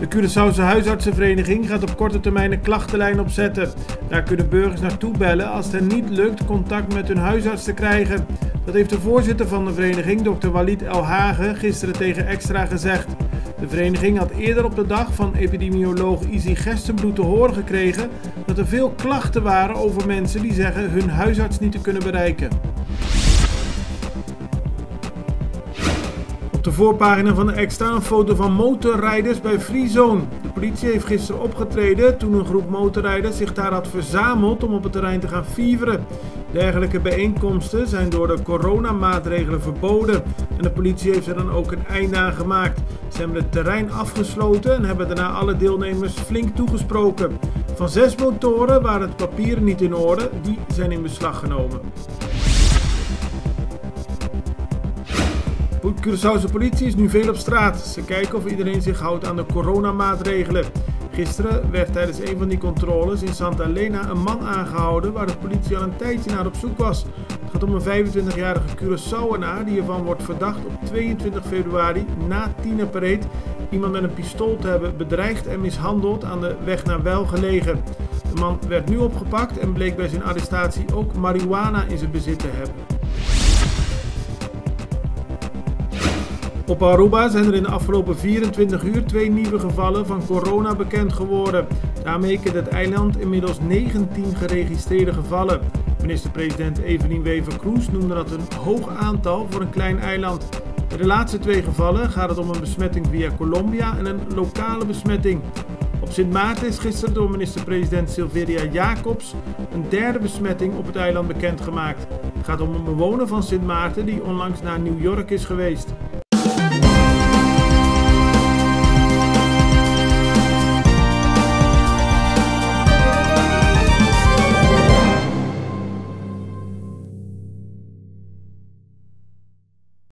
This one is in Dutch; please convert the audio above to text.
De Curaçaose huisartsenvereniging gaat op korte termijn een klachtenlijn opzetten. Daar kunnen burgers naartoe bellen als het hen niet lukt contact met hun huisarts te krijgen. Dat heeft de voorzitter van de vereniging, Dr. Walid El Hagen, gisteren tegen Extra gezegd. De vereniging had eerder op de dag van epidemioloog Izzy Gerstenbloed te horen gekregen dat er veel klachten waren over mensen die zeggen hun huisarts niet te kunnen bereiken. Op de voorpagina van de Extra een foto van motorrijders bij Freezone. De politie heeft gisteren opgetreden toen een groep motorrijders zich daar had verzameld om op het terrein te gaan fieveren. Dergelijke bijeenkomsten zijn door de coronamaatregelen verboden en de politie heeft er dan ook een einde aan gemaakt. Ze hebben het terrein afgesloten en hebben daarna alle deelnemers flink toegesproken. Van 6 motoren waren het papieren niet in orde, die zijn in beslag genomen. De Curaçaose politie is nu veel op straat. Ze kijken of iedereen zich houdt aan de coronamaatregelen. Gisteren werd tijdens een van die controles in Santa Helena een man aangehouden waar de politie al een tijdje naar op zoek was. Het gaat om een 25-jarige Curaçaoenaar die ervan wordt verdacht op 22 februari na Tienerparade iemand met een pistool te hebben bedreigd en mishandeld aan de weg naar Wel gelegen. De man werd nu opgepakt en bleek bij zijn arrestatie ook marihuana in zijn bezit te hebben. Op Aruba zijn er in de afgelopen 24 uur 2 nieuwe gevallen van corona bekend geworden. Daarmee kent het eiland inmiddels 19 geregistreerde gevallen. Minister-president Evelien Wever-Kroes noemde dat een hoog aantal voor een klein eiland. Bij de laatste 2 gevallen gaat het om een besmetting via Colombia en een lokale besmetting. Op Sint Maarten is gisteren door minister-president Silveria Jacobs een 3e besmetting op het eiland bekendgemaakt. Het gaat om een bewoner van Sint Maarten die onlangs naar New York is geweest.